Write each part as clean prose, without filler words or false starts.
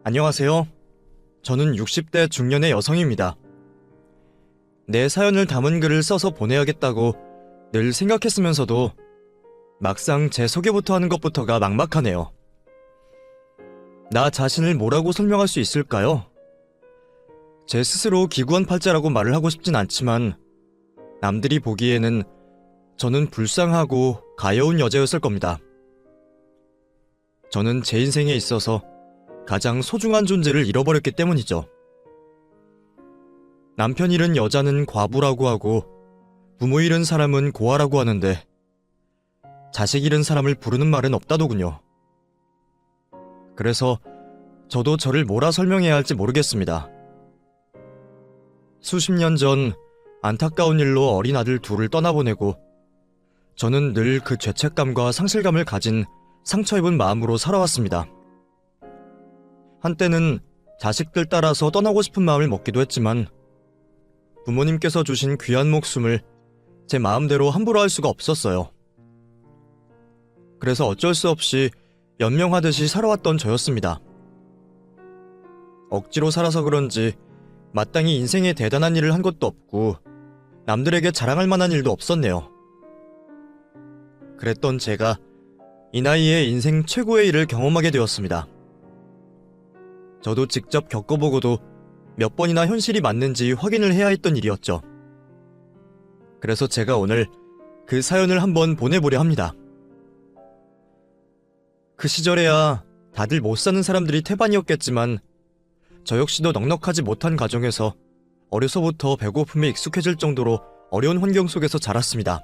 안녕하세요. 저는 60대 중년의 여성입니다. 내 사연을 담은 글을 써서 보내야겠다고 늘 생각했으면서도 막상 제 소개부터 하는 것부터가 막막하네요. 나 자신을 뭐라고 설명할 수 있을까요? 제 스스로 기구한 팔자라고 말을 하고 싶진 않지만 남들이 보기에는 저는 불쌍하고 가여운 여자였을 겁니다. 저는 제 인생에 있어서 가장 소중한 존재를 잃어버렸기 때문이죠. 남편 잃은 여자는 과부라고 하고 부모 잃은 사람은 고아라고 하는데 자식 잃은 사람을 부르는 말은 없다더군요. 그래서 저도 저를 뭐라 설명해야 할지 모르겠습니다. 수십 년 전 안타까운 일로 어린 아들 둘을 떠나보내고 저는 늘 그 죄책감과 상실감을 가진 상처 입은 마음으로 살아왔습니다. 한때는 자식들 따라서 떠나고 싶은 마음을 먹기도 했지만 부모님께서 주신 귀한 목숨을 제 마음대로 함부로 할 수가 없었어요. 그래서 어쩔 수 없이 연명하듯이 살아왔던 저였습니다. 억지로 살아서 그런지 마땅히 인생에 대단한 일을 한 것도 없고 남들에게 자랑할 만한 일도 없었네요. 그랬던 제가 이 나이에 인생 최고의 일을 경험하게 되었습니다. 저도 직접 겪어보고도 몇 번이나 현실이 맞는지 확인을 해야 했던 일이었죠. 그래서 제가 오늘 그 사연을 한번 보내보려 합니다. 그 시절에야 다들 못 사는 사람들이 태반이었겠지만 저 역시도 넉넉하지 못한 가정에서 어려서부터 배고픔에 익숙해질 정도로 어려운 환경 속에서 자랐습니다.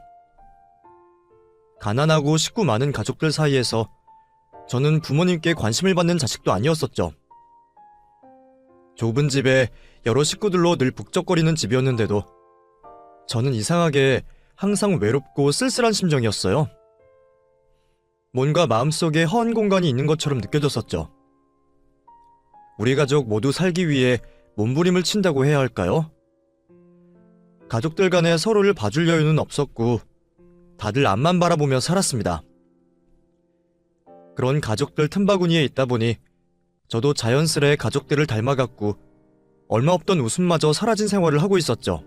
가난하고 식구 많은 가족들 사이에서 저는 부모님께 관심을 받는 자식도 아니었었죠. 좁은 집에 여러 식구들로 늘 북적거리는 집이었는데도 저는 이상하게 항상 외롭고 쓸쓸한 심정이었어요. 뭔가 마음속에 허한 공간이 있는 것처럼 느껴졌었죠. 우리 가족 모두 살기 위해 몸부림을 친다고 해야 할까요? 가족들 간에 서로를 봐줄 여유는 없었고 다들 앞만 바라보며 살았습니다. 그런 가족들 틈바구니에 있다 보니 저도 자연스레 가족들을 닮아갔고 얼마 없던 웃음마저 사라진 생활을 하고 있었죠.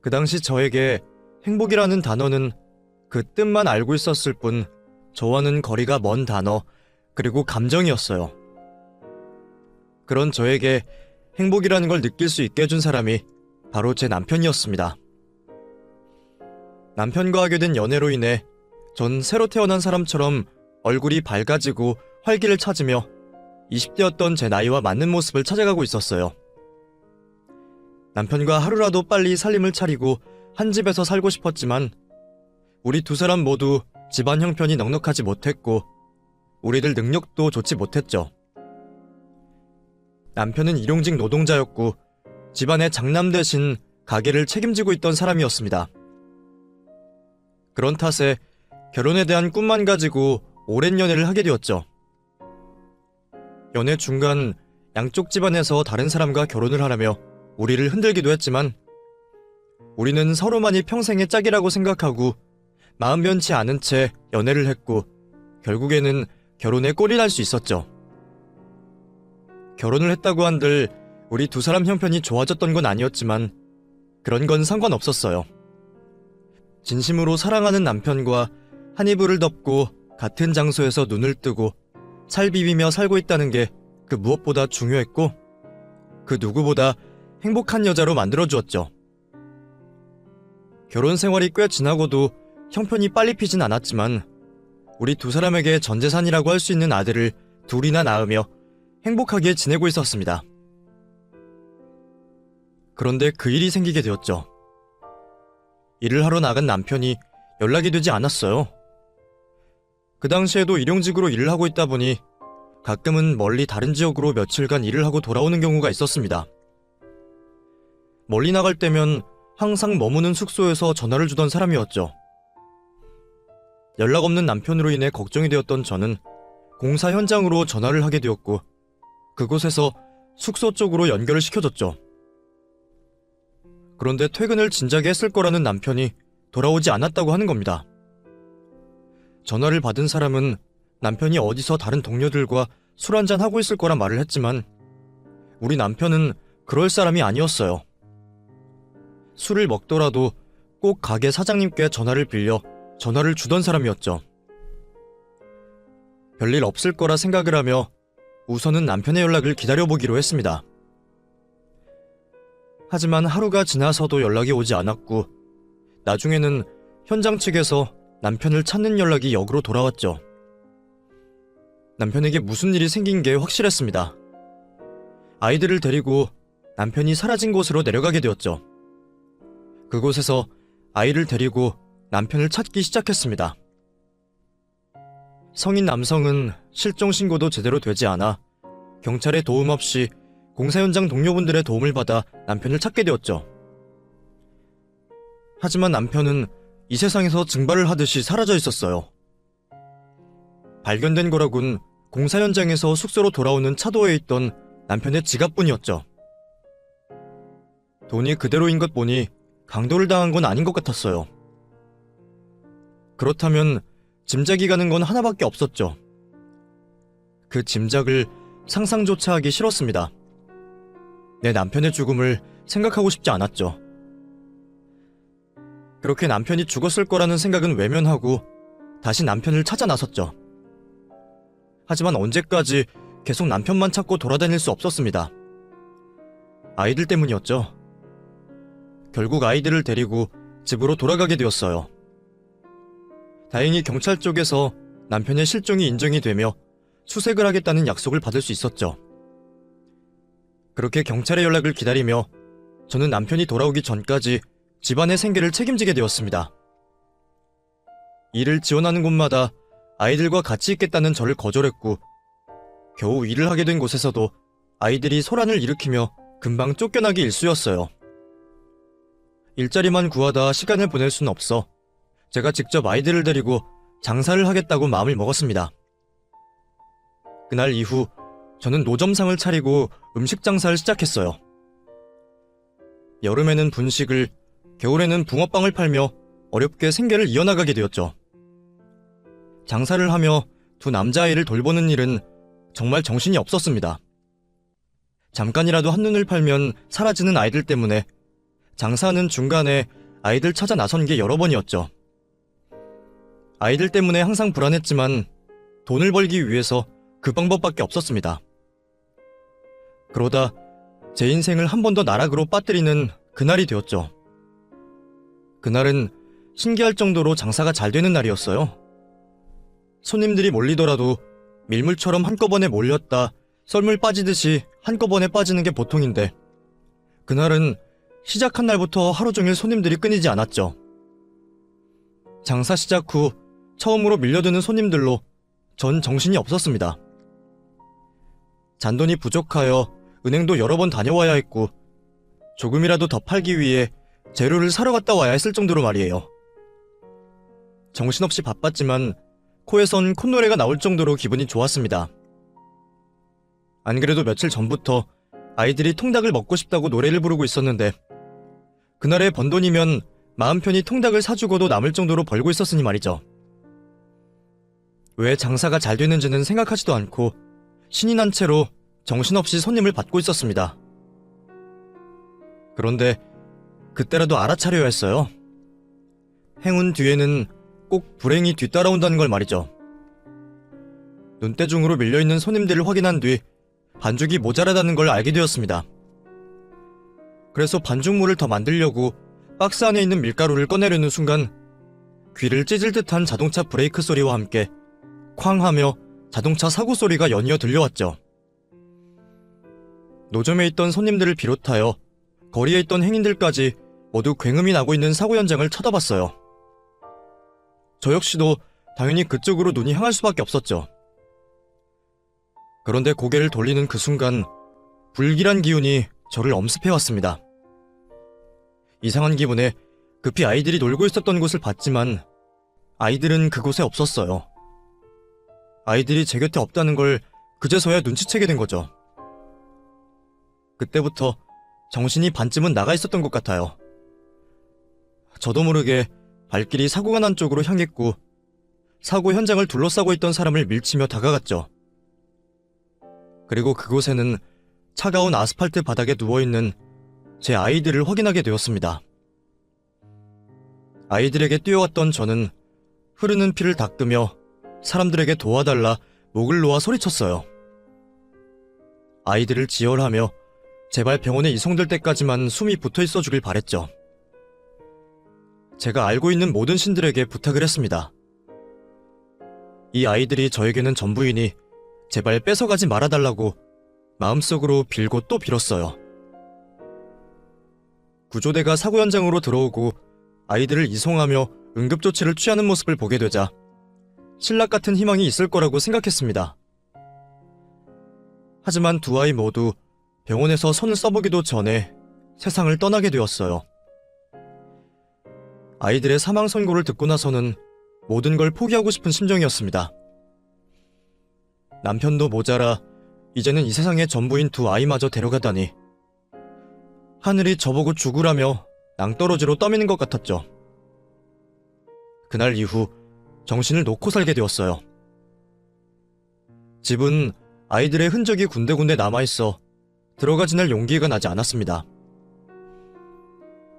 그 당시 저에게 행복이라는 단어는 그 뜻만 알고 있었을 뿐 저와는 거리가 먼 단어 그리고 감정이었어요. 그런 저에게 행복이라는 걸 느낄 수 있게 해준 사람이 바로 제 남편이었습니다. 남편과 하게 된 연애로 인해 전 새로 태어난 사람처럼 얼굴이 밝아지고 활기를 찾으며 20대였던 제 나이와 맞는 모습을 찾아가고 있었어요. 남편과 하루라도 빨리 살림을 차리고 한 집에서 살고 싶었지만 우리 두 사람 모두 집안 형편이 넉넉하지 못했고 우리들 능력도 좋지 못했죠. 남편은 일용직 노동자였고 집안의 장남 대신 가게를 책임지고 있던 사람이었습니다. 그런 탓에 결혼에 대한 꿈만 가지고 오랜 연애를 하게 되었죠. 연애 중간 양쪽 집안에서 다른 사람과 결혼을 하라며 우리를 흔들기도 했지만 우리는 서로만이 평생의 짝이라고 생각하고 마음 변치 않은 채 연애를 했고 결국에는 결혼에 꼴이 날 수 있었죠. 결혼을 했다고 한들 우리 두 사람 형편이 좋아졌던 건 아니었지만 그런 건 상관없었어요. 진심으로 사랑하는 남편과 한 이불을 덮고 같은 장소에서 눈을 뜨고 살 비비며 살고 있다는 게 그 무엇보다 중요했고 그 누구보다 행복한 여자로 만들어주었죠. 결혼 생활이 꽤 지나고도 형편이 빨리 피진 않았지만 우리 두 사람에게 전 재산이라고 할 수 있는 아들을 둘이나 낳으며 행복하게 지내고 있었습니다. 그런데 그 일이 생기게 되었죠. 일을 하러 나간 남편이 연락이 되지 않았어요. 그 당시에도 일용직으로 일을 하고 있다 보니 가끔은 멀리 다른 지역으로 며칠간 일을 하고 돌아오는 경우가 있었습니다. 멀리 나갈 때면 항상 머무는 숙소에서 전화를 주던 사람이었죠. 연락 없는 남편으로 인해 걱정이 되었던 저는 공사 현장으로 전화를 하게 되었고 그곳에서 숙소 쪽으로 연결을 시켜줬죠. 그런데 퇴근을 진작에 했을 거라는 남편이 돌아오지 않았다고 하는 겁니다. 전화를 받은 사람은 남편이 어디서 다른 동료들과 술 한잔 하고 있을 거란 말을 했지만 우리 남편은 그럴 사람이 아니었어요. 술을 먹더라도 꼭 가게 사장님께 전화를 빌려 전화를 주던 사람이었죠. 별일 없을 거라 생각을 하며 우선은 남편의 연락을 기다려보기로 했습니다. 하지만 하루가 지나서도 연락이 오지 않았고 나중에는 현장 측에서 남편을 찾는 연락이 역으로 돌아왔죠. 남편에게 무슨 일이 생긴 게 확실했습니다. 아이들을 데리고 남편이 사라진 곳으로 내려가게 되었죠. 그곳에서 아이를 데리고 남편을 찾기 시작했습니다. 성인 남성은 실종 신고도 제대로 되지 않아 경찰의 도움 없이 공사 현장 동료분들의 도움을 받아 남편을 찾게 되었죠. 하지만 남편은 이 세상에서 증발을 하듯이 사라져 있었어요. 발견된 거라곤 공사 현장에서 숙소로 돌아오는 차도에 있던 남편의 지갑뿐이었죠. 돈이 그대로인 것 보니 강도를 당한 건 아닌 것 같았어요. 그렇다면 짐작이 가는 건 하나밖에 없었죠. 그 짐작을 상상조차 하기 싫었습니다. 내 남편의 죽음을 생각하고 싶지 않았죠. 그렇게 남편이 죽었을 거라는 생각은 외면하고 다시 남편을 찾아 나섰죠. 하지만 언제까지 계속 남편만 찾고 돌아다닐 수 없었습니다. 아이들 때문이었죠. 결국 아이들을 데리고 집으로 돌아가게 되었어요. 다행히 경찰 쪽에서 남편의 실종이 인정이 되며 수색을 하겠다는 약속을 받을 수 있었죠. 그렇게 경찰의 연락을 기다리며 저는 남편이 돌아오기 전까지 집안의 생계를 책임지게 되었습니다. 일을 지원하는 곳마다 아이들과 같이 있겠다는 저를 거절했고 겨우 일을 하게 된 곳에서도 아이들이 소란을 일으키며 금방 쫓겨나기 일쑤였어요. 일자리만 구하다 시간을 보낼 수는 없어 제가 직접 아이들을 데리고 장사를 하겠다고 마음을 먹었습니다. 그날 이후 저는 노점상을 차리고 음식 장사를 시작했어요. 여름에는 분식을, 겨울에는 붕어빵을 팔며 어렵게 생계를 이어나가게 되었죠. 장사를 하며 두 남자아이를 돌보는 일은 정말 정신이 없었습니다. 잠깐이라도 한눈을 팔면 사라지는 아이들 때문에 장사하는 중간에 아이들 찾아 나선 게 여러 번이었죠. 아이들 때문에 항상 불안했지만 돈을 벌기 위해서 그 방법밖에 없었습니다. 그러다 제 인생을 한 번 더 나락으로 빠뜨리는 그날이 되었죠. 그날은 신기할 정도로 장사가 잘 되는 날이었어요. 손님들이 몰리더라도 밀물처럼 한꺼번에 몰렸다 썰물 빠지듯이 한꺼번에 빠지는 게 보통인데 그날은 시작한 날부터 하루 종일 손님들이 끊이지 않았죠. 장사 시작 후 처음으로 밀려드는 손님들로 전 정신이 없었습니다. 잔돈이 부족하여 은행도 여러 번 다녀와야 했고 조금이라도 더 팔기 위해 재료를 사러 갔다 와야 했을 정도로 말이에요. 정신없이 바빴지만 코에선 콧노래가 나올 정도로 기분이 좋았습니다. 안 그래도 며칠 전부터 아이들이 통닭을 먹고 싶다고 노래를 부르고 있었는데 그날의 번 돈이면 마음 편히 통닭을 사주고도 남을 정도로 벌고 있었으니 말이죠. 왜 장사가 잘 되는지는 생각하지도 않고 신이 난 채로 정신없이 손님을 받고 있었습니다. 그런데 그때라도 알아차려야 했어요. 행운 뒤에는 꼭 불행이 뒤따라온다는 걸 말이죠. 눈대중으로 밀려있는 손님들을 확인한 뒤 반죽이 모자라다는 걸 알게 되었습니다. 그래서 반죽물을 더 만들려고 박스 안에 있는 밀가루를 꺼내려는 순간 귀를 찢을 듯한 자동차 브레이크 소리와 함께 쾅 하며 자동차 사고 소리가 연이어 들려왔죠. 노점에 있던 손님들을 비롯하여 거리에 있던 행인들까지 모두 굉음이 나고 있는 사고 현장을 쳐다봤어요. 저 역시도 당연히 그쪽으로 눈이 향할 수밖에 없었죠. 그런데 고개를 돌리는 그 순간 불길한 기운이 저를 엄습해왔습니다. 이상한 기분에 급히 아이들이 놀고 있었던 곳을 봤지만 아이들은 그곳에 없었어요. 아이들이 제 곁에 없다는 걸 그제서야 눈치채게 된 거죠. 그때부터 정신이 반쯤은 나가 있었던 것 같아요. 저도 모르게 발길이 사고가 난 쪽으로 향했고 사고 현장을 둘러싸고 있던 사람을 밀치며 다가갔죠. 그리고 그곳에는 차가운 아스팔트 바닥에 누워있는 제 아이들을 확인하게 되었습니다. 아이들에게 뛰어왔던 저는 흐르는 피를 닦으며 사람들에게 도와달라 목을 놓아 소리쳤어요. 아이들을 지혈하며 제발 병원에 이송될 때까지만 숨이 붙어있어 주길 바랬죠. 제가 알고 있는 모든 신들에게 부탁을 했습니다. 이 아이들이 저에게는 전부이니 제발 뺏어가지 말아달라고 마음속으로 빌고 또 빌었어요. 구조대가 사고 현장으로 들어오고 아이들을 이송하며 응급조치를 취하는 모습을 보게 되자 신락 같은 희망이 있을 거라고 생각했습니다. 하지만 두 아이 모두 병원에서 손을 써보기도 전에 세상을 떠나게 되었어요. 아이들의 사망 선고를 듣고 나서는 모든 걸 포기하고 싶은 심정이었습니다. 남편도 모자라 이제는 이 세상의 전부인 두 아이마저 데려가다니 하늘이 저보고 죽으라며 낭떠러지로 떠미는 것 같았죠. 그날 이후 정신을 놓고 살게 되었어요. 집은 아이들의 흔적이 군데군데 남아있어 들어가 지낼 용기가 나지 않았습니다.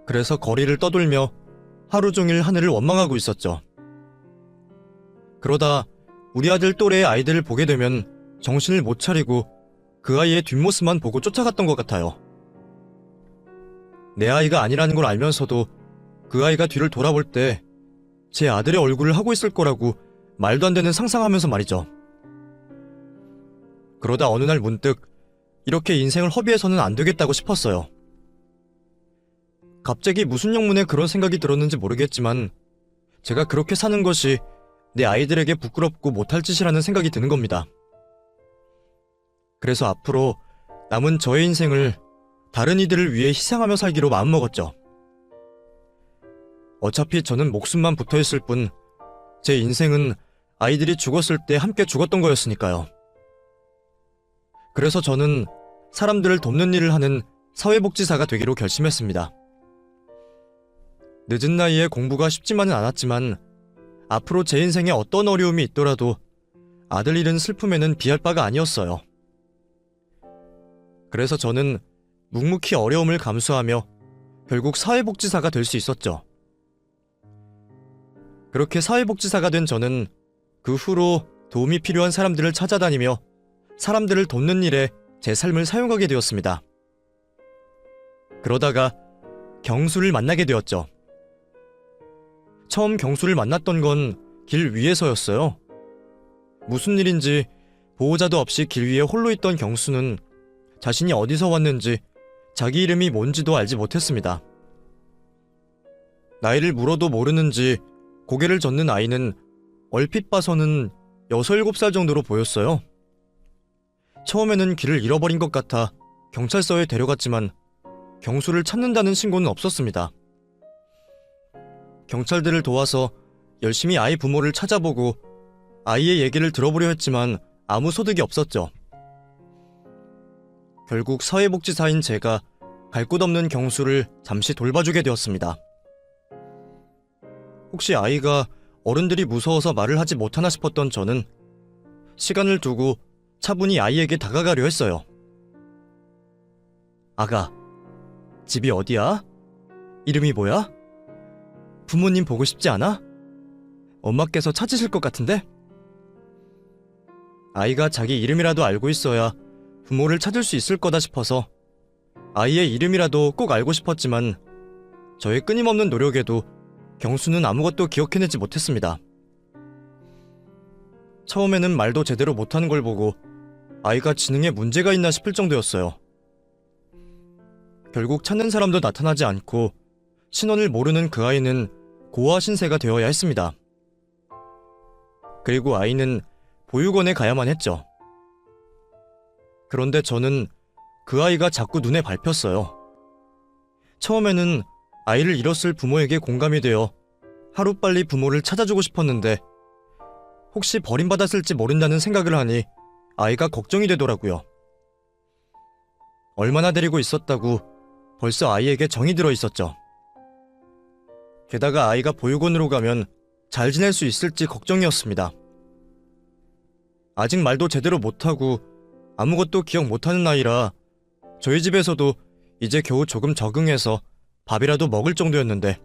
그래서 거리를 떠돌며 하루 종일 하늘을 원망하고 있었죠. 그러다 우리 아들 또래의 아이들을 보게 되면 정신을 못 차리고 그 아이의 뒷모습만 보고 쫓아갔던 것 같아요. 내 아이가 아니라는 걸 알면서도 그 아이가 뒤를 돌아볼 때 제 아들의 얼굴을 하고 있을 거라고 말도 안 되는 상상하면서 말이죠. 그러다 어느 날 문득 이렇게 인생을 허비해서는 안 되겠다고 싶었어요. 갑자기 무슨 영문에 그런 생각이 들었는지 모르겠지만 제가 그렇게 사는 것이 내 아이들에게 부끄럽고 못할 짓이라는 생각이 드는 겁니다. 그래서 앞으로 남은 저의 인생을 다른 이들을 위해 희생하며 살기로 마음먹었죠. 어차피 저는 목숨만 붙어있을 뿐 제 인생은 아이들이 죽었을 때 함께 죽었던 거였으니까요. 그래서 저는 사람들을 돕는 일을 하는 사회복지사가 되기로 결심했습니다. 늦은 나이에 공부가 쉽지만은 않았지만 앞으로 제 인생에 어떤 어려움이 있더라도 아들 잃은 슬픔에는 비할 바가 아니었어요. 그래서 저는 묵묵히 어려움을 감수하며 결국 사회복지사가 될 수 있었죠. 그렇게 사회복지사가 된 저는 그 후로 도움이 필요한 사람들을 찾아다니며 사람들을 돕는 일에 제 삶을 사용하게 되었습니다. 그러다가 경수를 만나게 되었죠. 처음 경수를 만났던 건 길 위에서였어요. 무슨 일인지 보호자도 없이 길 위에 홀로 있던 경수는 자신이 어디서 왔는지 자기 이름이 뭔지도 알지 못했습니다. 나이를 물어도 모르는지 고개를 젓는 아이는 얼핏 봐서는 6, 7살 정도로 보였어요. 처음에는 길을 잃어버린 것 같아 경찰서에 데려갔지만 경수를 찾는다는 신고는 없었습니다. 경찰들을 도와서 열심히 아이 부모를 찾아보고 아이의 얘기를 들어보려 했지만 아무 소득이 없었죠. 결국 사회복지사인 제가 갈 곳 없는 경수를 잠시 돌봐주게 되었습니다. 혹시 아이가 어른들이 무서워서 말을 하지 못하나 싶었던 저는 시간을 두고 차분히 아이에게 다가가려 했어요. 아가, 집이 어디야? 이름이 뭐야? 부모님 보고 싶지 않아? 엄마께서 찾으실 것 같은데? 아이가 자기 이름이라도 알고 있어야 부모를 찾을 수 있을 거다 싶어서 아이의 이름이라도 꼭 알고 싶었지만 저의 끊임없는 노력에도 경수는 아무것도 기억해내지 못했습니다. 처음에는 말도 제대로 못하는 걸 보고 아이가 지능에 문제가 있나 싶을 정도였어요. 결국 찾는 사람도 나타나지 않고 신원을 모르는 그 아이는 고아 신세가 되어야 했습니다. 그리고 아이는 보육원에 가야만 했죠. 그런데 저는 그 아이가 자꾸 눈에 밟혔어요. 처음에는 아이를 잃었을 부모에게 공감이 되어 하루빨리 부모를 찾아주고 싶었는데 혹시 버림받았을지 모른다는 생각을 하니 아이가 걱정이 되더라고요. 얼마나 데리고 있었다고 벌써 아이에게 정이 들어 있었죠. 게다가 아이가 보육원으로 가면 잘 지낼 수 있을지 걱정이었습니다. 아직 말도 제대로 못하고 아무것도 기억 못하는 아이라 저희 집에서도 이제 겨우 조금 적응해서 밥이라도 먹을 정도였는데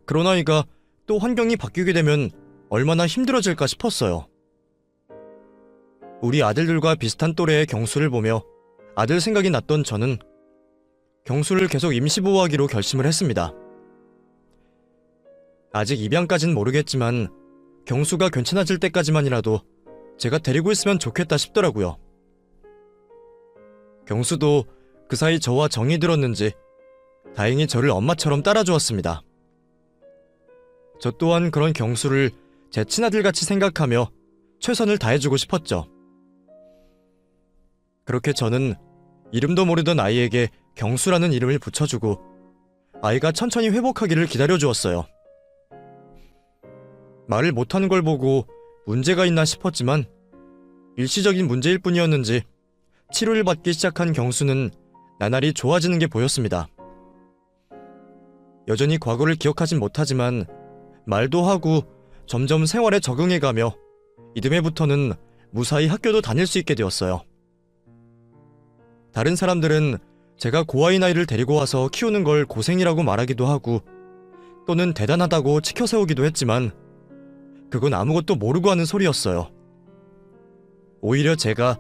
그런 아이가 또 환경이 바뀌게 되면 얼마나 힘들어질까 싶었어요. 우리 아들들과 비슷한 또래의 경수를 보며 아들 생각이 났던 저는 경수를 계속 임시보호하기로 결심을 했습니다. 아직 입양까진 모르겠지만 경수가 괜찮아질 때까지만이라도 제가 데리고 있으면 좋겠다 싶더라고요. 경수도 그 사이 저와 정이 들었는지 다행히 저를 엄마처럼 따라주었습니다. 저 또한 그런 경수를 제 친아들같이 생각하며 최선을 다해주고 싶었죠. 그렇게 저는 이름도 모르던 아이에게 경수라는 이름을 붙여주고 아이가 천천히 회복하기를 기다려주었어요. 말을 못하는 걸 보고 문제가 있나 싶었지만 일시적인 문제일 뿐이었는지 치료를 받기 시작한 경수는 나날이 좋아지는 게 보였습니다. 여전히 과거를 기억하진 못하지만 말도 하고 점점 생활에 적응해가며 이듬해부터는 무사히 학교도 다닐 수 있게 되었어요. 다른 사람들은 제가 고아인 아이를 데리고 와서 키우는 걸 고생이라고 말하기도 하고 또는 대단하다고 치켜세우기도 했지만 그건 아무것도 모르고 하는 소리였어요. 오히려 제가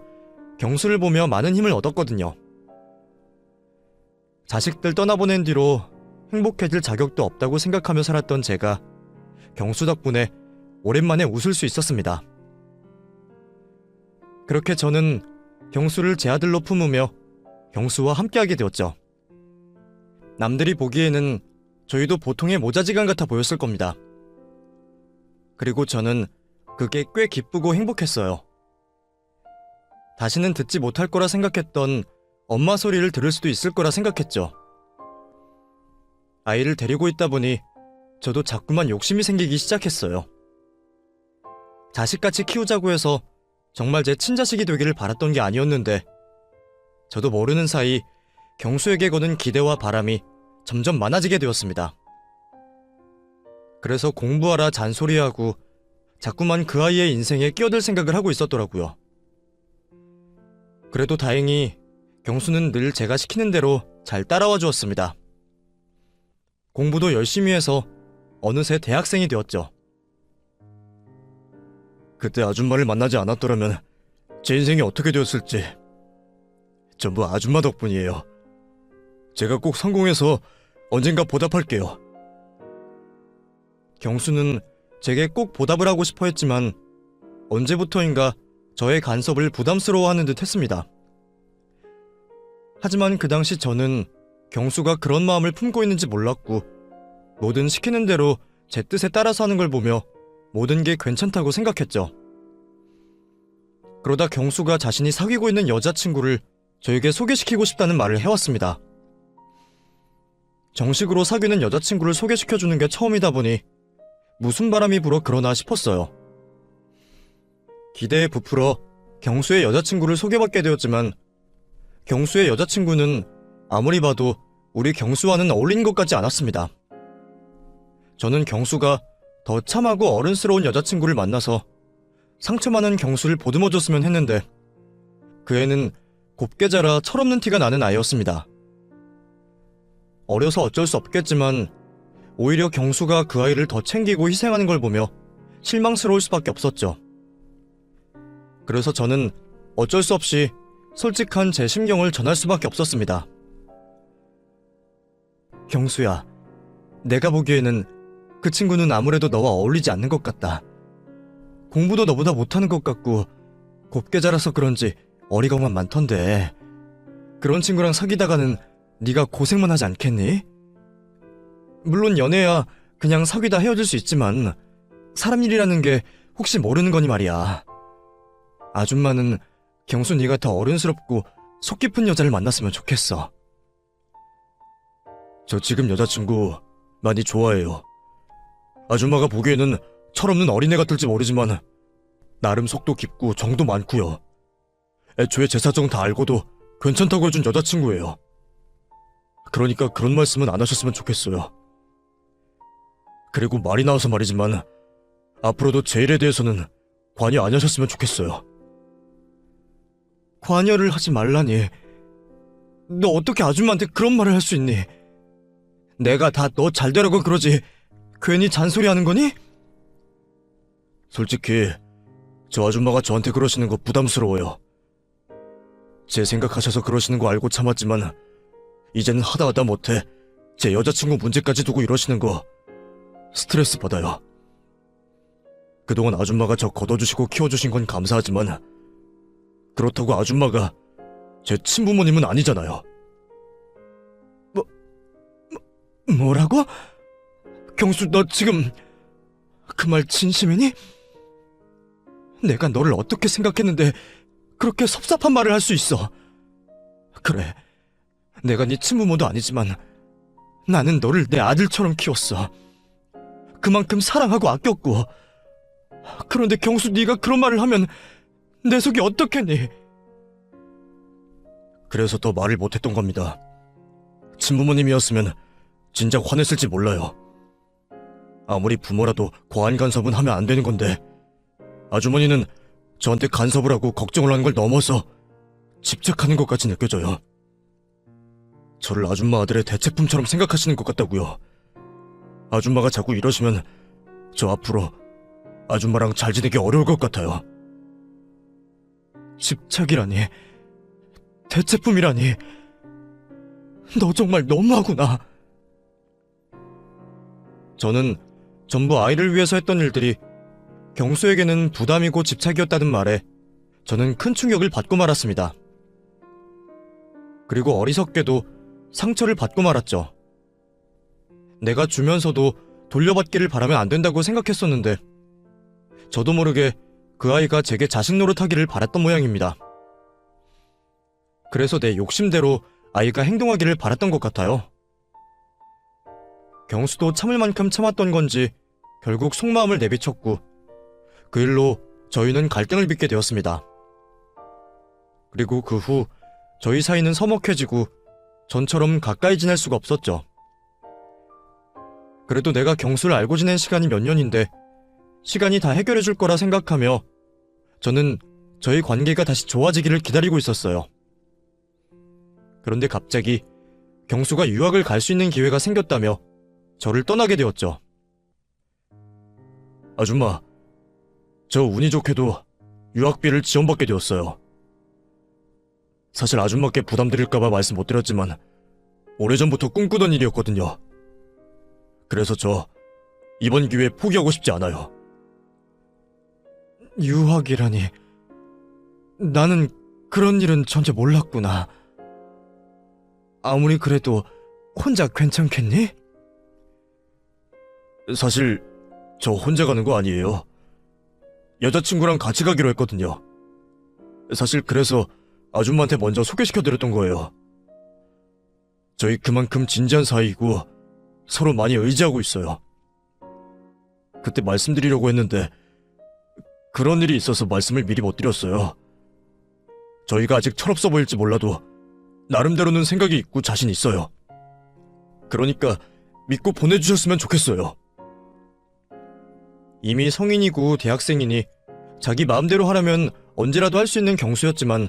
경수를 보며 많은 힘을 얻었거든요. 자식들 떠나보낸 뒤로 행복해질 자격도 없다고 생각하며 살았던 제가 경수 덕분에 오랜만에 웃을 수 있었습니다. 그렇게 저는 경수를 제 아들로 품으며 경수와 함께하게 되었죠. 남들이 보기에는 저희도 보통의 모자지간 같아 보였을 겁니다. 그리고 저는 그게 꽤 기쁘고 행복했어요. 다시는 듣지 못할 거라 생각했던 엄마 소리를 들을 수도 있을 거라 생각했죠. 아이를 데리고 있다 보니 저도 자꾸만 욕심이 생기기 시작했어요. 자식같이 키우자고 해서 정말 제 친자식이 되기를 바랐던 게 아니었는데 저도 모르는 사이 경수에게 거는 기대와 바람이 점점 많아지게 되었습니다. 그래서 공부하라 잔소리하고 자꾸만 그 아이의 인생에 끼어들 생각을 하고 있었더라고요. 그래도 다행히 경수는 늘 제가 시키는 대로 잘 따라와 주었습니다. 공부도 열심히 해서 어느새 대학생이 되었죠. 그때 아줌마를 만나지 않았더라면 제 인생이 어떻게 되었을지 전부 아줌마 덕분이에요. 제가 꼭 성공해서 언젠가 보답할게요. 경수는 제게 꼭 보답을 하고 싶어 했지만 언제부터인가 저의 간섭을 부담스러워하는 듯 했습니다. 하지만 그 당시 저는 경수가 그런 마음을 품고 있는지 몰랐고 뭐든 시키는 대로 제 뜻에 따라서 하는 걸 보며 모든 게 괜찮다고 생각했죠. 그러다 경수가 자신이 사귀고 있는 여자친구를 저에게 소개시키고 싶다는 말을 해왔습니다. 정식으로 사귀는 여자친구를 소개시켜주는 게 처음이다 보니 무슨 바람이 불어 그러나 싶었어요. 기대에 부풀어 경수의 여자친구를 소개받게 되었지만 경수의 여자친구는 아무리 봐도 우리 경수와는 어울리는 것 같지 않았습니다. 저는 경수가 더 참하고 어른스러운 여자친구를 만나서 상처 많은 경수를 보듬어줬으면 했는데 그 애는 곱게 자라 철없는 티가 나는 아이였습니다. 어려서 어쩔 수 없겠지만 오히려 경수가 그 아이를 더 챙기고 희생하는 걸 보며 실망스러울 수밖에 없었죠. 그래서 저는 어쩔 수 없이 솔직한 제 심경을 전할 수밖에 없었습니다. 경수야, 내가 보기에는 그 친구는 아무래도 너와 어울리지 않는 것 같다. 공부도 너보다 못하는 것 같고 곱게 자라서 그런지 어리광만 많던데 그런 친구랑 사귀다가는 네가 고생만 하지 않겠니? 물론 연애야 그냥 사귀다 헤어질 수 있지만 사람 일이라는 게 혹시 모르는 거니 말이야. 아줌마는 경수 네가 더 어른스럽고 속 깊은 여자를 만났으면 좋겠어. 저 지금 여자친구 많이 좋아해요. 아줌마가 보기에는 철없는 어린애 같을지 모르지만 나름 속도 깊고 정도 많고요. 애초에 제 사정 다 알고도 괜찮다고 해준 여자친구예요. 그러니까 그런 말씀은 안 하셨으면 좋겠어요. 그리고 말이 나와서 말이지만 앞으로도 제 일에 대해서는 관여 안 하셨으면 좋겠어요. 관여를 하지 말라니. 너 어떻게 아줌마한테 그런 말을 할 수 있니? 내가 다 너 잘 되라고 그러지 괜히 잔소리하는 거니? 솔직히 저 아줌마가 저한테 그러시는 거 부담스러워요. 제 생각하셔서 그러시는 거 알고 참았지만 이제는 하다 못해 제 여자친구 문제까지 두고 이러시는 거 스트레스 받아요. 그동안 아줌마가 저 걷어주시고 키워주신 건 감사하지만 그렇다고 아줌마가 제 친부모님은 아니잖아요. 뭐라고? 경수, 너 지금 그 말 진심이니? 내가 너를 어떻게 생각했는데 그렇게 섭섭한 말을 할 수 있어. 그래, 내가 네 친부모도 아니지만 나는 너를 내 아들처럼 키웠어. 그만큼 사랑하고 아꼈고. 그런데 경수, 네가 그런 말을 하면 내 속이 어떻겠니? 그래서 더 말을 못했던 겁니다. 친부모님이었으면 진작 화냈을지 몰라요. 아무리 부모라도 과한 간섭은 하면 안 되는 건데 아주머니는 저한테 간섭을 하고 걱정을 하는 걸 넘어서 집착하는 것까지 느껴져요. 저를 아줌마 아들의 대체품처럼 생각하시는 것 같다고요. 아줌마가 자꾸 이러시면 저 앞으로 아줌마랑 잘 지내기 어려울 것 같아요. 집착이라니, 대체품이라니, 너 정말 너무하구나. 저는 전부 아이를 위해서 했던 일들이 경수에게는 부담이고 집착이었다는 말에 저는 큰 충격을 받고 말았습니다. 그리고 어리석게도 상처를 받고 말았죠. 내가 주면서도 돌려받기를 바라면 안 된다고 생각했었는데 저도 모르게 그 아이가 제게 자식 노릇하기를 바랐던 모양입니다. 그래서 내 욕심대로 아이가 행동하기를 바랐던 것 같아요. 경수도 참을 만큼 참았던 건지 결국 속마음을 내비쳤고 그 일로 저희는 갈등을 빚게 되었습니다. 그리고 그 후 저희 사이는 서먹해지고 전처럼 가까이 지낼 수가 없었죠. 그래도 내가 경수를 알고 지낸 시간이 몇 년인데 시간이 다 해결해 줄 거라 생각하며 저는 저희 관계가 다시 좋아지기를 기다리고 있었어요. 그런데 갑자기 경수가 유학을 갈 수 있는 기회가 생겼다며 저를 떠나게 되었죠. 아줌마, 저 운이 좋게도 유학비를 지원받게 되었어요. 사실 아줌마께 부담드릴까봐 말씀 못 드렸지만 오래전부터 꿈꾸던 일이었거든요. 그래서 저 이번 기회에 포기하고 싶지 않아요. 유학이라니, 나는 그런 일은 전혀 몰랐구나. 아무리 그래도 혼자 괜찮겠니? 사실 저 혼자 가는 거 아니에요. 여자친구랑 같이 가기로 했거든요. 사실 그래서 아줌마한테 먼저 소개시켜드렸던 거예요. 저희 그만큼 진지한 사이이고 서로 많이 의지하고 있어요. 그때 말씀드리려고 했는데 그런 일이 있어서 말씀을 미리 못 드렸어요. 저희가 아직 철없어 보일지 몰라도 나름대로는 생각이 있고 자신 있어요. 그러니까 믿고 보내주셨으면 좋겠어요. 이미 성인이고 대학생이니 자기 마음대로 하라면 언제라도 할 수 있는 경수였지만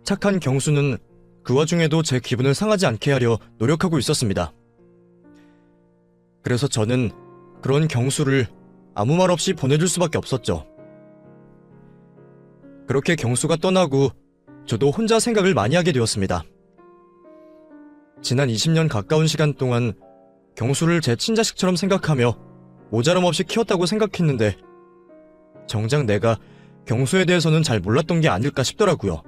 착한 경수는 그 와중에도 제 기분을 상하지 않게 하려 노력하고 있었습니다. 그래서 저는 그런 경수를 아무 말 없이 보내줄 수밖에 없었죠. 그렇게 경수가 떠나고 저도 혼자 생각을 많이 하게 되었습니다. 지난 20년 가까운 시간 동안 경수를 제 친자식처럼 생각하며 모자람 없이 키웠다고 생각했는데 정작 내가 경수에 대해서는 잘 몰랐던 게 아닐까 싶더라고요.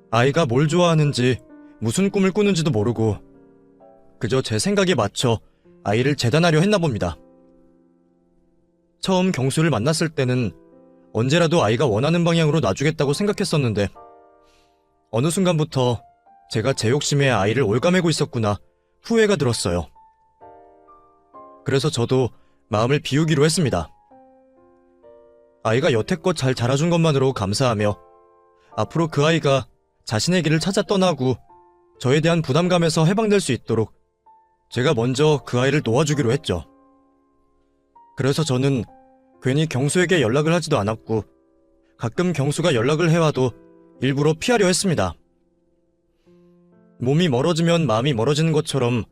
아이가 뭘 좋아하는지 무슨 꿈을 꾸는지도 모르고 그저 제 생각에 맞춰 아이를 재단하려 했나 봅니다. 처음 경수를 만났을 때는 언제라도 아이가 원하는 방향으로 놔주겠다고 생각했었는데 어느 순간부터 제가 제 욕심에 아이를 올가매고 있었구나 후회가 들었어요. 그래서 저도 마음을 비우기로 했습니다. 아이가 여태껏 잘 자라준 것만으로 감사하며 앞으로 그 아이가 자신의 길을 찾아 떠나고 저에 대한 부담감에서 해방될 수 있도록 제가 먼저 그 아이를 놓아주기로 했죠. 그래서 저는 괜히 경수에게 연락을 하지도 않았고 가끔 경수가 연락을 해와도 일부러 피하려 했습니다. 몸이 멀어지면 마음이 멀어지는 것처럼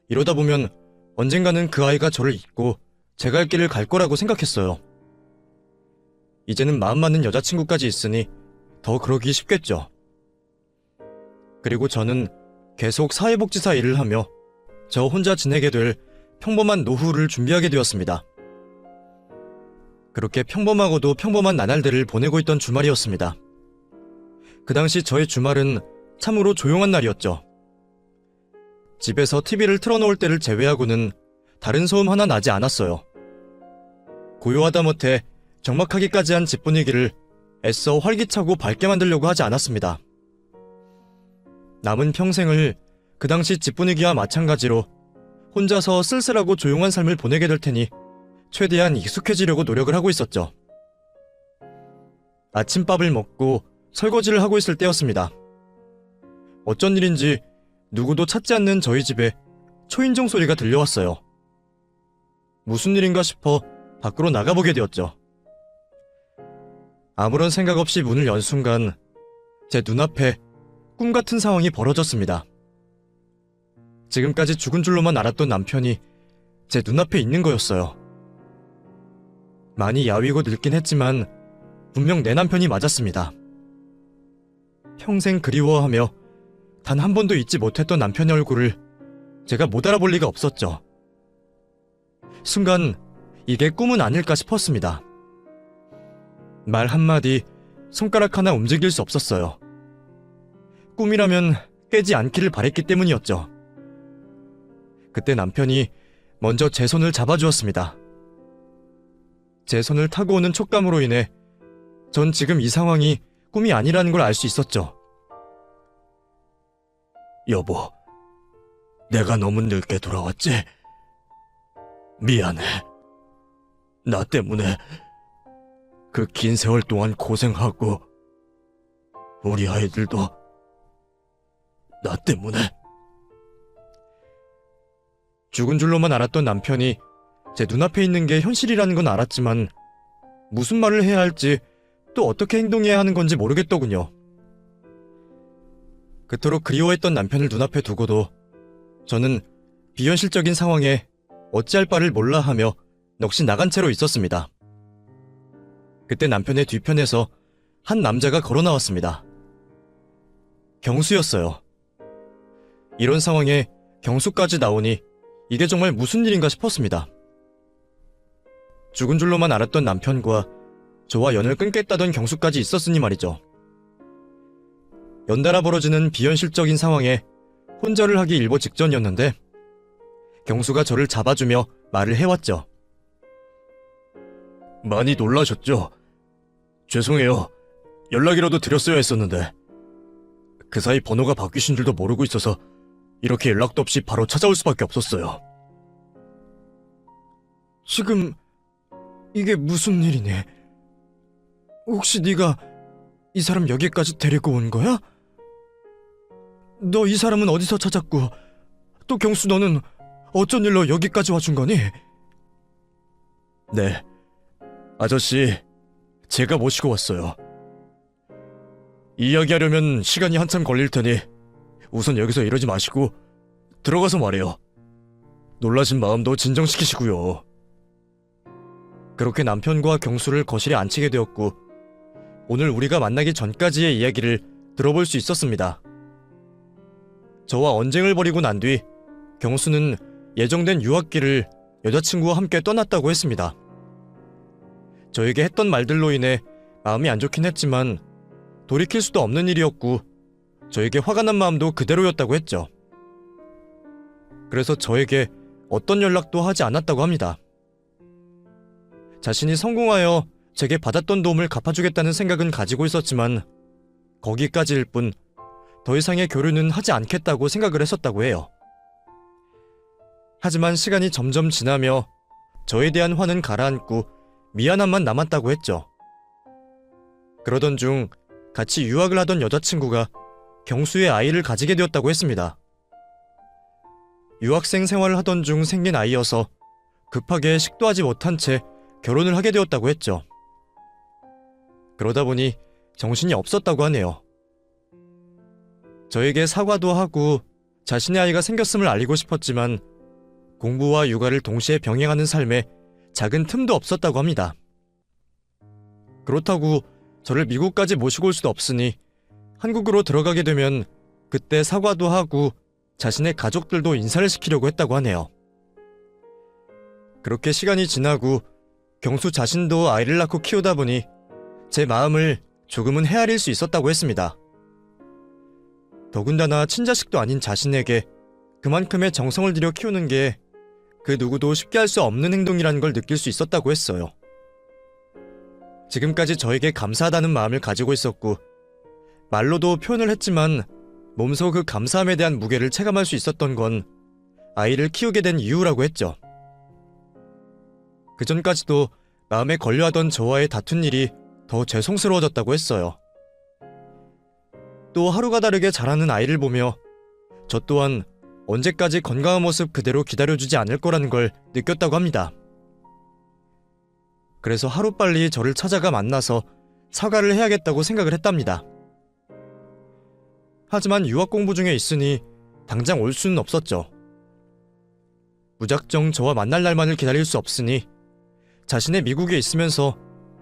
이러다 보면 언젠가는 그 아이가 저를 잊고 제 갈 길을 갈 거라고 생각했어요. 이제는 마음 맞는 여자친구까지 있으니 더 그러기 쉽겠죠. 그리고 저는 계속 사회복지사 일을 하며 저 혼자 지내게 될 평범한 노후를 준비하게 되었습니다. 그렇게 평범하고도 평범한 나날들을 보내고 있던 주말이었습니다. 그 당시 저의 주말은 참으로 조용한 날이었죠. 집에서 TV를 틀어놓을 때를 제외하고는 다른 소음 하나 나지 않았어요. 고요하다 못해 적막하기까지 한 집 분위기를 애써 활기차고 밝게 만들려고 하지 않았습니다. 남은 평생을 그 당시 집 분위기와 마찬가지로 혼자서 쓸쓸하고 조용한 삶을 보내게 될 테니 최대한 익숙해지려고 노력을 하고 있었죠. 아침밥을 먹고 설거지를 하고 있을 때였습니다. 어쩐 일인지 누구도 찾지 않는 저희 집에 초인종 소리가 들려왔어요. 무슨 일인가 싶어 밖으로 나가보게 되었죠. 아무런 생각 없이 문을 연 순간 제 눈앞에 꿈같은 상황이 벌어졌습니다. 지금까지 죽은 줄로만 알았던 남편이 제 눈앞에 있는 거였어요. 많이 야위고 늙긴 했지만 분명 내 남편이 맞았습니다. 평생 그리워하며 단 한 번도 잊지 못했던 남편의 얼굴을 제가 못 알아볼 리가 없었죠. 순간 이게 꿈은 아닐까 싶었습니다. 말 한마디, 손가락 하나 움직일 수 없었어요. 꿈이라면 깨지 않기를 바랬기 때문이었죠. 그때 남편이 먼저 제 손을 잡아주었습니다. 제 손을 타고 오는 촉감으로 인해 전 지금 이 상황이 꿈이 아니라는 걸 알 수 있었죠. 여보, 내가 너무 늦게 돌아왔지? 미안해. 나 때문에 그 긴 세월 동안 고생하고 우리 아이들도 나 때문에. 죽은 줄로만 알았던 남편이 제 눈앞에 있는 게 현실이라는 건 알았지만 무슨 말을 해야 할지 또 어떻게 행동해야 하는 건지 모르겠더군요. 그토록 그리워했던 남편을 눈앞에 두고도 저는 비현실적인 상황에 어찌할 바를 몰라 하며 넋이 나간 채로 있었습니다. 그때 남편의 뒤편에서 한 남자가 걸어 나왔습니다. 경수였어요. 이런 상황에 경수까지 나오니 이게 정말 무슨 일인가 싶었습니다. 죽은 줄로만 알았던 남편과 저와 연을 끊겠다던 경수까지 있었으니 말이죠. 연달아 벌어지는 비현실적인 상황에 혼절을 하기 일보 직전이었는데 경수가 저를 잡아주며 말을 해왔죠. 많이 놀라셨죠? 죄송해요. 연락이라도 드렸어야 했었는데 그 사이 번호가 바뀌신 줄도 모르고 있어서 이렇게 연락도 없이 바로 찾아올 수밖에 없었어요. 지금 이게 무슨 일이니? 혹시 네가 이 사람 여기까지 데리고 온 거야? 너 이 사람은 어디서 찾았고 또 경수 너는 어쩐 일로 여기까지 와준 거니? 네, 아저씨 제가 모시고 왔어요. 이야기하려면 시간이 한참 걸릴 테니 우선 여기서 이러지 마시고 들어가서 말해요. 놀라신 마음도 진정시키시고요. 그렇게 남편과 경수를 거실에 앉히게 되었고 오늘 우리가 만나기 전까지의 이야기를 들어볼 수 있었습니다. 저와 언쟁을 벌이고 난 뒤 경수는 예정된 유학길을 여자친구와 함께 떠났다고 했습니다. 저에게 했던 말들로 인해 마음이 안 좋긴 했지만 돌이킬 수도 없는 일이었고 저에게 화가 난 마음도 그대로였다고 했죠. 그래서 저에게 어떤 연락도 하지 않았다고 합니다. 자신이 성공하여 제게 받았던 도움을 갚아주겠다는 생각은 가지고 있었지만 거기까지일 뿐 더 이상의 교류는 하지 않겠다고 생각을 했었다고 해요. 하지만 시간이 점점 지나며 저에 대한 화는 가라앉고 미안함만 남았다고 했죠. 그러던 중 같이 유학을 하던 여자친구가 경수의 아이를 가지게 되었다고 했습니다. 유학생 생활을 하던 중 생긴 아이여서 급하게 식도하지 못한 채 결혼을 하게 되었다고 했죠. 그러다 보니 정신이 없었다고 하네요. 저에게 사과도 하고 자신의 아이가 생겼음을 알리고 싶었지만 공부와 육아를 동시에 병행하는 삶에 작은 틈도 없었다고 합니다. 그렇다고 저를 미국까지 모시고 올 수도 없으니 한국으로 들어가게 되면 그때 사과도 하고 자신의 가족들도 인사를 시키려고 했다고 하네요. 그렇게 시간이 지나고 경수 자신도 아이를 낳고 키우다 보니 제 마음을 조금은 헤아릴 수 있었다고 했습니다. 더군다나 친자식도 아닌 자신에게 그만큼의 정성을 들여 키우는 게 그 누구도 쉽게 할 수 없는 행동이라는 걸 느낄 수 있었다고 했어요. 지금까지 저에게 감사하다는 마음을 가지고 있었고 말로도 표현을 했지만 몸소 그 감사함에 대한 무게를 체감할 수 있었던 건 아이를 키우게 된 이유라고 했죠. 그전까지도 마음에 걸려하던 저와의 다툰 일이 더 죄송스러워졌다고 했어요. 또 하루가 다르게 자라는 아이를 보며 저 또한 언제까지 건강한 모습 그대로 기다려주지 않을 거라는 걸 느꼈다고 합니다. 그래서 하루빨리 저를 찾아가 만나서 사과를 해야겠다고 생각을 했답니다. 하지만 유학 공부 중에 있으니 당장 올 수는 없었죠. 무작정 저와 만날 날만을 기다릴 수 없으니 자신의 미국에 있으면서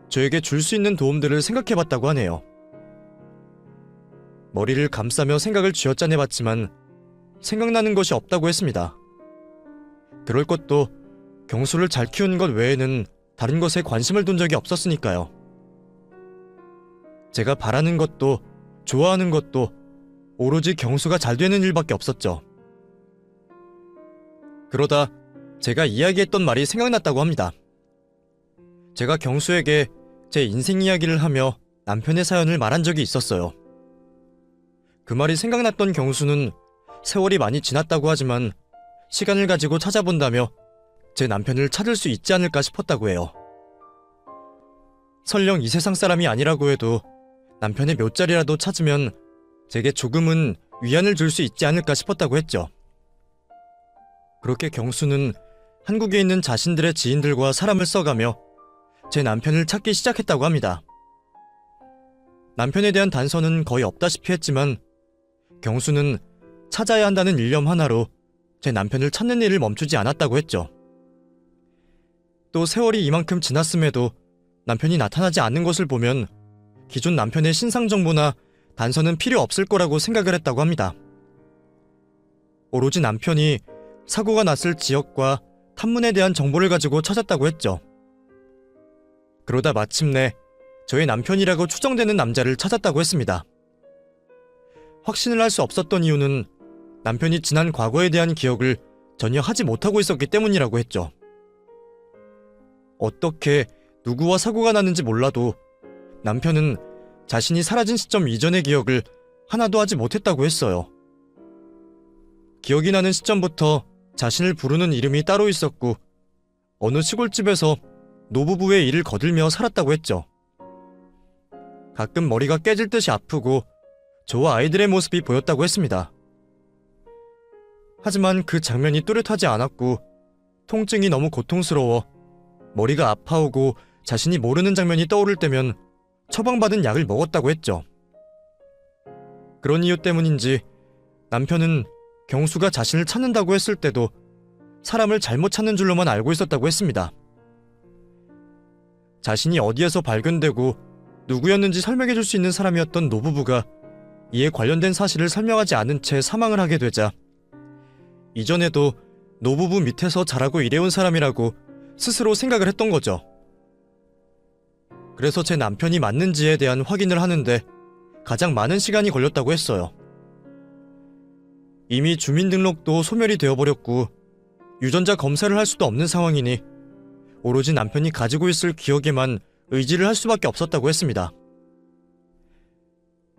저에게 줄 수 있는 도움들을 생각해봤다고 하네요. 머리를 감싸며 생각을 쥐어짜내봤지만 생각나는 것이 없다고 했습니다. 그럴 것도 경수를 잘 키우는 것 외에는 다른 것에 관심을 둔 적이 없었으니까요. 제가 바라는 것도 좋아하는 것도 오로지 경수가 잘 되는 일밖에 없었죠. 그러다 제가 이야기했던 말이 생각났다고 합니다. 제가 경수에게 제 인생 이야기를 하며 남편의 사연을 말한 적이 있었어요. 그 말이 생각났던 경수는 세월이 많이 지났다고 하지만 시간을 가지고 찾아본다며 제 남편을 찾을 수 있지 않을까 싶었다고 해요. 설령 이 세상 사람이 아니라고 해도 남편의 몇 자리라도 찾으면 제게 조금은 위안을 줄 수 있지 않을까 싶었다고 했죠. 그렇게 경수는 한국에 있는 자신들의 지인들과 사람을 써가며 제 남편을 찾기 시작했다고 합니다. 남편에 대한 단서는 거의 없다시피 했지만 경수는 찾아야 한다는 일념 하나로 제 남편을 찾는 일을 멈추지 않았다고 했죠. 또 세월이 이만큼 지났음에도 남편이 나타나지 않는 것을 보면 기존 남편의 신상 정보나 단서는 필요 없을 거라고 생각을 했다고 합니다. 오로지 남편이 사고가 났을 지역과 탐문에 대한 정보를 가지고 찾았다고 했죠. 그러다 마침내 저의 남편이라고 추정되는 남자를 찾았다고 했습니다. 확신을 할 수 없었던 이유는 남편이 지난 과거에 대한 기억을 전혀 하지 못하고 있었기 때문이라고 했죠. 어떻게 누구와 사고가 났는지 몰라도 남편은 자신이 사라진 시점 이전의 기억을 하나도 하지 못했다고 했어요. 기억이 나는 시점부터 자신을 부르는 이름이 따로 있었고 어느 시골집에서 노부부의 일을 거들며 살았다고 했죠. 가끔 머리가 깨질 듯이 아프고 저와 아이들의 모습이 보였다고 했습니다. 하지만 그 장면이 뚜렷하지 않았고 통증이 너무 고통스러워 머리가 아파오고 자신이 모르는 장면이 떠오를 때면 처방받은 약을 먹었다고 했죠. 그런 이유 때문인지 남편은 경수가 자신을 찾는다고 했을 때도 사람을 잘못 찾는 줄로만 알고 있었다고 했습니다. 자신이 어디에서 발견되고 누구였는지 설명해줄 수 있는 사람이었던 노부부가 이에 관련된 사실을 설명하지 않은 채 사망을 하게 되자 이전에도 노부부 밑에서 자라고 일해온 사람이라고 스스로 생각을 했던 거죠. 그래서 제 남편이 맞는지에 대한 확인을 하는데 가장 많은 시간이 걸렸다고 했어요. 이미 주민등록도 소멸이 되어버렸고 유전자 검사를 할 수도 없는 상황이니 오로지 남편이 가지고 있을 기억에만 의지를 할 수밖에 없었다고 했습니다.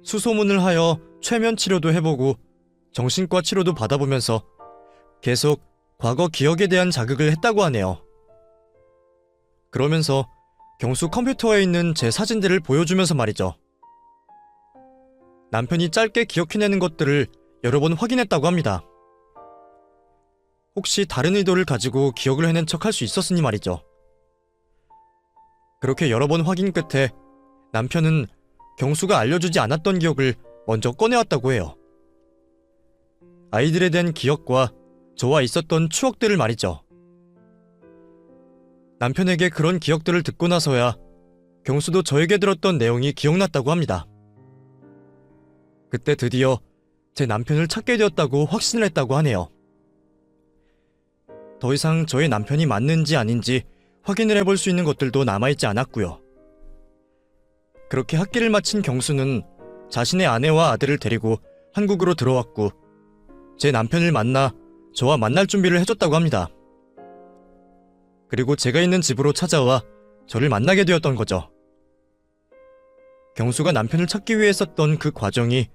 수소문을 하여 최면 치료도 해보고 정신과 치료도 받아보면서 계속 과거 기억에 대한 자극을 했다고 하네요. 그러면서 경수 컴퓨터에 있는 제 사진들을 보여주면서 말이죠. 남편이 짧게 기억해내는 것들을 여러 번 확인했다고 합니다. 혹시 다른 의도를 가지고 기억을 해낸 척 할 수 있었으니 말이죠. 그렇게 여러 번 확인 끝에 남편은 경수가 알려주지 않았던 기억을 먼저 꺼내왔다고 해요. 아이들에 대한 기억과 저와 있었던 추억들을 말이죠. 남편에게 그런 기억들을 듣고 나서야 경수도 저에게 들었던 내용이 기억났다고 합니다. 그때 드디어 제 남편을 찾게 되었다고 확신을 했다고 하네요. 더 이상 저의 남편이 맞는지 아닌지 확인을 해볼 수 있는 것들도 남아있지 않았고요. 그렇게 학기를 마친 경수는 자신의 아내와 아들을 데리고 한국으로 들어왔고 제 남편을 만나 저와 만날 준비를 해줬다고 합니다. 그리고 제가 있는 집으로 찾아와 저를 만나게 되었던 거죠. 경수가 남편을 찾기 위해 썼던 그 과정이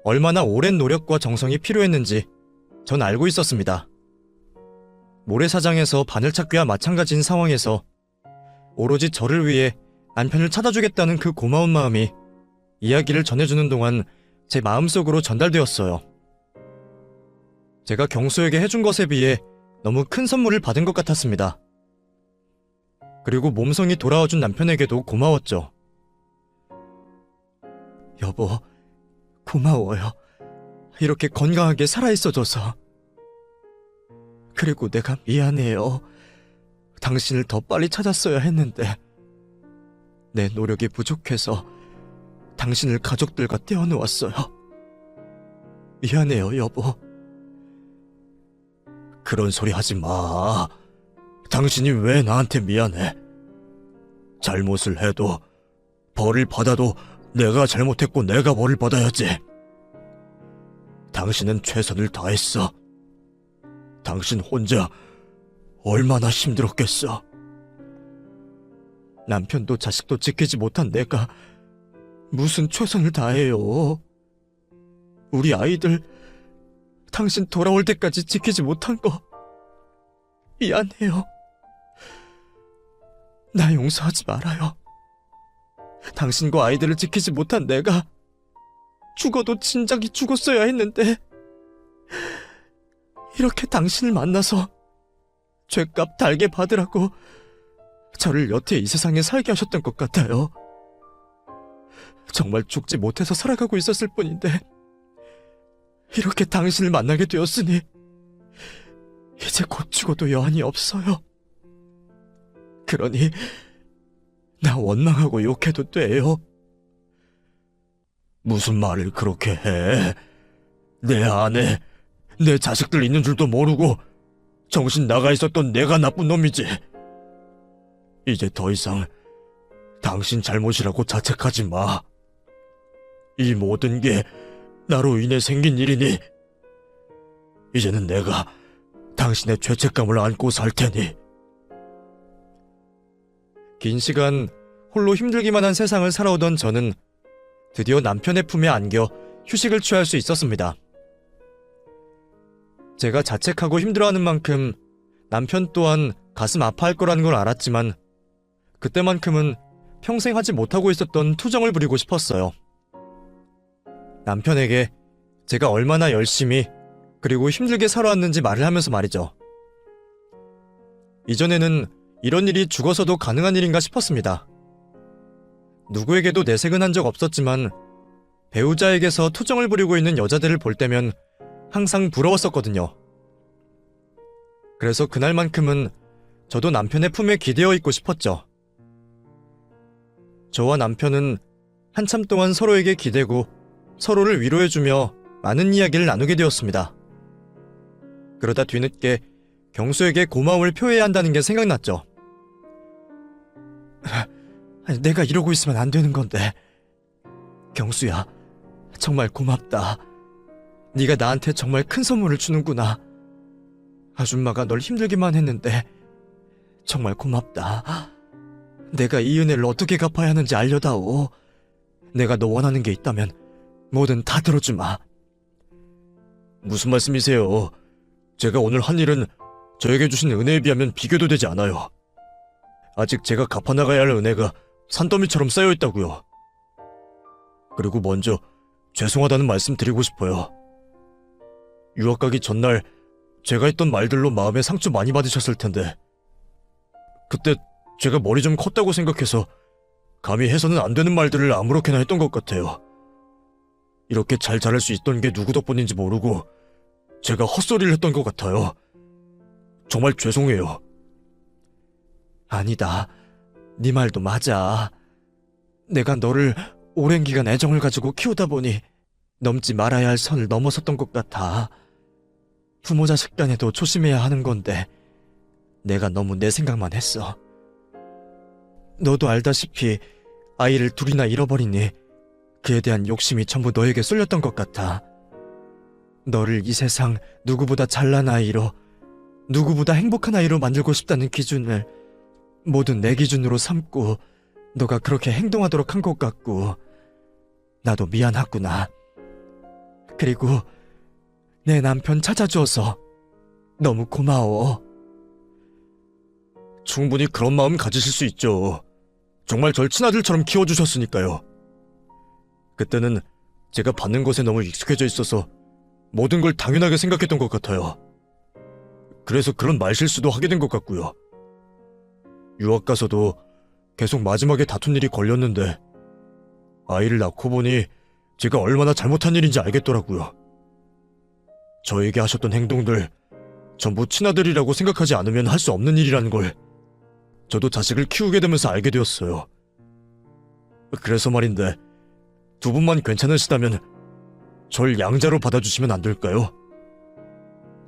얼마나 오랜 노력과 정성이 필요했는지 전 알고 있었습니다. 모래사장에서 바늘찾기와 마찬가지인 상황에서 오로지 저를 위해 남편을 찾아주겠다는 그 고마운 마음이 이야기를 전해주는 동안 제 마음속으로 전달되었어요. 제가 경수에게 해준 것에 비해 너무 큰 선물을 받은 것 같았습니다. 그리고 몸성이 돌아와준 남편에게도 고마웠죠. 여보, 고마워요. 이렇게 건강하게 살아있어줘서. 그리고 내가 미안해요. 당신을 더 빨리 찾았어야 했는데 내 노력이 부족해서 당신을 가족들과 떼어놓았어요. 미안해요, 여보. 그런 소리 하지 마. 당신이 왜 나한테 미안해? 잘못을 해도 벌을 받아도 내가 잘못했고 내가 벌을 받아야지. 당신은 최선을 다했어. 당신 혼자 얼마나 힘들었겠어. 남편도 자식도 지키지 못한 내가 무슨 최선을 다해요. 우리 아이들 당신 돌아올 때까지 지키지 못한 거 미안해요. 나 용서하지 말아요. 당신과 아이들을 지키지 못한 내가 죽어도 진작에 죽었어야 했는데 이렇게 당신을 만나서 죗값 달게 받으라고 저를 여태 이 세상에 살게 하셨던 것 같아요. 정말 죽지 못해서 살아가고 있었을 뿐인데 이렇게 당신을 만나게 되었으니 이제 곧 죽어도 여한이 없어요. 그러니 나 원망하고 욕해도 돼요. 무슨 말을 그렇게 해? 내 아내, 내 자식들 있는 줄도 모르고 정신 나가 있었던 내가 나쁜 놈이지. 이제 더 이상 당신 잘못이라고 자책하지 마. 이 모든 게 나로 인해 생긴 일이니 이제는 내가 당신의 죄책감을 안고 살 테니. 긴 시간 홀로 힘들기만 한 세상을 살아오던 저는 드디어 남편의 품에 안겨 휴식을 취할 수 있었습니다. 제가 자책하고 힘들어하는 만큼 남편 또한 가슴 아파할 거라는 걸 알았지만 그때만큼은 평생 하지 못하고 있었던 투정을 부리고 싶었어요. 남편에게 제가 얼마나 열심히 그리고 힘들게 살아왔는지 말을 하면서 말이죠. 이전에는 이런 일이 죽어서도 가능한 일인가 싶었습니다. 누구에게도 내색은 한 적 없었지만 배우자에게서 투정을 부리고 있는 여자들을 볼 때면 항상 부러웠었거든요. 그래서 그날만큼은 저도 남편의 품에 기대어 있고 싶었죠. 저와 남편은 한참 동안 서로에게 기대고 서로를 위로해주며 많은 이야기를 나누게 되었습니다. 그러다 뒤늦게 경수에게 고마움을 표해야 한다는 게 생각났죠. 내가 이러고 있으면 안 되는 건데. 경수야, 정말 고맙다. 네가 나한테 정말 큰 선물을 주는구나. 아줌마가 널 힘들기만 했는데 정말 고맙다. 내가 이 은혜를 어떻게 갚아야 하는지 알려다오. 내가 너 원하는 게 있다면 뭐든 다 들어주마. 무슨 말씀이세요? 제가 오늘 한 일은 저에게 주신 은혜에 비하면 비교도 되지 않아요. 아직 제가 갚아나가야 할 은혜가 산더미처럼 쌓여있다고요. 그리고 먼저 죄송하다는 말씀 드리고 싶어요. 유학 가기 전날 제가 했던 말들로 마음에 상처 많이 받으셨을 텐데 그때 제가 머리 좀 컸다고 생각해서 감히 해서는 안 되는 말들을 아무렇게나 했던 것 같아요. 이렇게 잘 자랄 수 있던 게 누구 덕분인지 모르고 제가 헛소리를 했던 것 같아요. 정말 죄송해요. 아니다. 네 말도 맞아. 내가 너를 오랜 기간 애정을 가지고 키우다 보니 넘지 말아야 할 선을 넘어섰던 것 같아. 부모 자식 간에도 조심해야 하는 건데 내가 너무 내 생각만 했어. 너도 알다시피 아이를 둘이나 잃어버리니 그에 대한 욕심이 전부 너에게 쏠렸던 것 같아. 너를 이 세상 누구보다 잘난 아이로, 누구보다 행복한 아이로 만들고 싶다는 기준을 모두 내 기준으로 삼고 너가 그렇게 행동하도록 한 것 같고 나도 미안하구나. 그리고 내 남편 찾아줘서 너무 고마워. 충분히 그런 마음 가지실 수 있죠. 정말 절 친아들처럼 키워주셨으니까요. 그때는 제가 받는 것에 너무 익숙해져 있어서 모든 걸 당연하게 생각했던 것 같아요. 그래서 그런 말실수도 하게 된 것 같고요. 유학 가서도 계속 마지막에 다툰 일이 걸렸는데 아이를 낳고 보니 제가 얼마나 잘못한 일인지 알겠더라고요. 저에게 하셨던 행동들 전부 친아들이라고 생각하지 않으면 할 수 없는 일이라는 걸 저도 자식을 키우게 되면서 알게 되었어요. 그래서 말인데 두 분만 괜찮으시다면 절 양자로 받아주시면 안 될까요?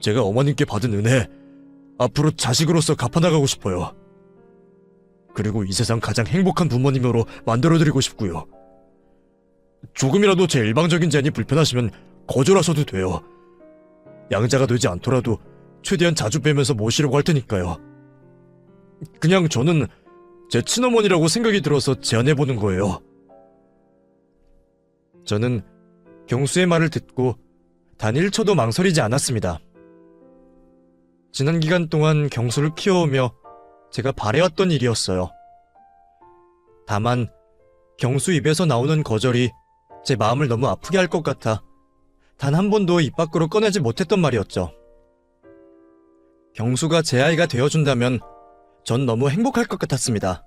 제가 어머님께 받은 은혜 앞으로 자식으로서 갚아나가고 싶어요. 그리고 이 세상 가장 행복한 부모님으로 만들어드리고 싶고요. 조금이라도 제 일방적인 제안이 불편하시면 거절하셔도 돼요. 양자가 되지 않더라도 최대한 자주 뵈면서 모시려고 할 테니까요. 그냥 저는 제 친어머니라고 생각이 들어서 제안해보는 거예요. 저는 경수의 말을 듣고 단 1초도 망설이지 않았습니다. 지난 기간 동안 경수를 키워오며 제가 바래왔던 일이었어요. 다만 경수 입에서 나오는 거절이 제 마음을 너무 아프게 할 것 같아 단 한 번도 입 밖으로 꺼내지 못했던 말이었죠. 경수가 제 아이가 되어준다면 전 너무 행복할 것 같았습니다.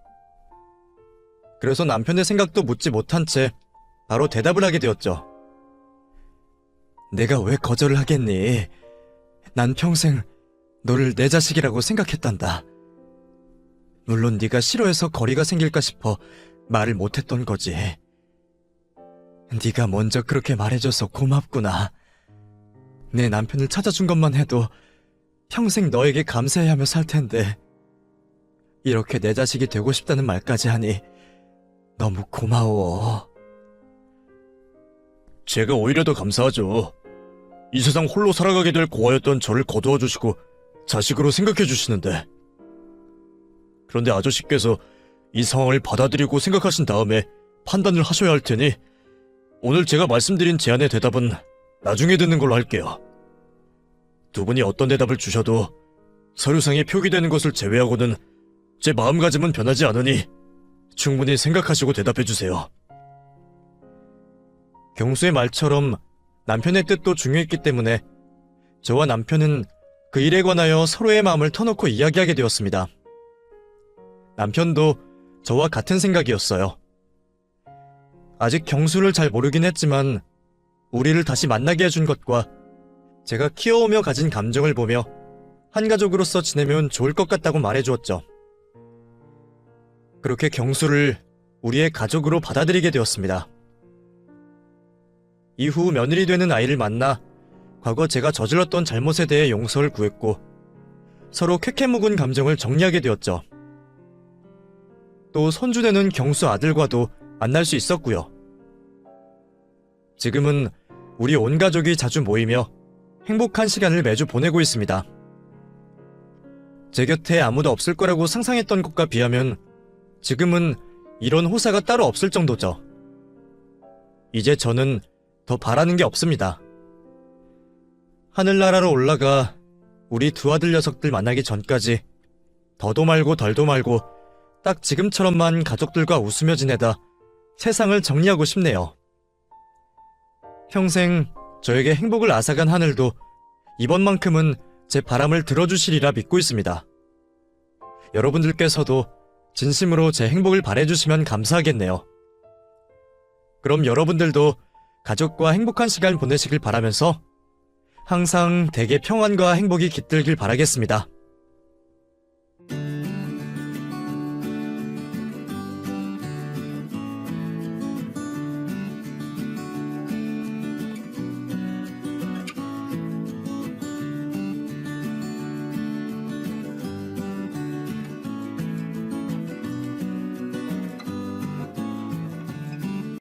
그래서 남편의 생각도 묻지 못한 채 바로 대답을 하게 되었죠. 내가 왜 거절을 하겠니? 난 평생 너를 내 자식이라고 생각했단다. 물론 네가 싫어해서 거리가 생길까 싶어 말을 못했던 거지. 네가 먼저 그렇게 말해줘서 고맙구나. 내 남편을 찾아준 것만 해도 평생 너에게 감사해하며 살 텐데 이렇게 내 자식이 되고 싶다는 말까지 하니 너무 고마워. 제가 오히려 더 감사하죠. 이 세상 홀로 살아가게 될 고아였던 저를 거두어 주시고 자식으로 생각해 주시는데. 그런데 아저씨께서 이 상황을 받아들이고 생각하신 다음에 판단을 하셔야 할 테니 오늘 제가 말씀드린 제안의 대답은 나중에 듣는 걸로 할게요. 두 분이 어떤 대답을 주셔도 서류상에 표기되는 것을 제외하고는 제 마음가짐은 변하지 않으니 충분히 생각하시고 대답해 주세요. 경수의 말처럼 남편의 뜻도 중요했기 때문에 저와 남편은 그 일에 관하여 서로의 마음을 터놓고 이야기하게 되었습니다. 남편도 저와 같은 생각이었어요. 아직 경수를 잘 모르긴 했지만 우리를 다시 만나게 해준 것과 제가 키워오며 가진 감정을 보며 한 가족으로서 지내면 좋을 것 같다고 말해주었죠. 그렇게 경수를 우리의 가족으로 받아들이게 되었습니다. 이후 며느리 되는 아이를 만나 과거 제가 저질렀던 잘못에 대해 용서를 구했고 서로 쾌쾌 묵은 감정을 정리하게 되었죠. 또 손주되는 경수 아들과도 만날 수 있었고요. 지금은 우리 온 가족이 자주 모이며 행복한 시간을 매주 보내고 있습니다. 제 곁에 아무도 없을 거라고 상상했던 것과 비하면 지금은 이런 호사가 따로 없을 정도죠. 이제 저는 더 바라는 게 없습니다. 하늘나라로 올라가 우리 두 아들 녀석들 만나기 전까지 더도 말고 덜도 말고 딱 지금처럼만 가족들과 웃으며 지내다 세상을 정리하고 싶네요. 평생 저에게 행복을 앗아간 하늘도 이번만큼은 제 바람을 들어주시리라 믿고 있습니다. 여러분들께서도 진심으로 제 행복을 바래주시면 감사하겠네요. 그럼 여러분들도 가족과 행복한 시간 보내시길 바라면서 항상 댁의 평안과 행복이 깃들길 바라겠습니다.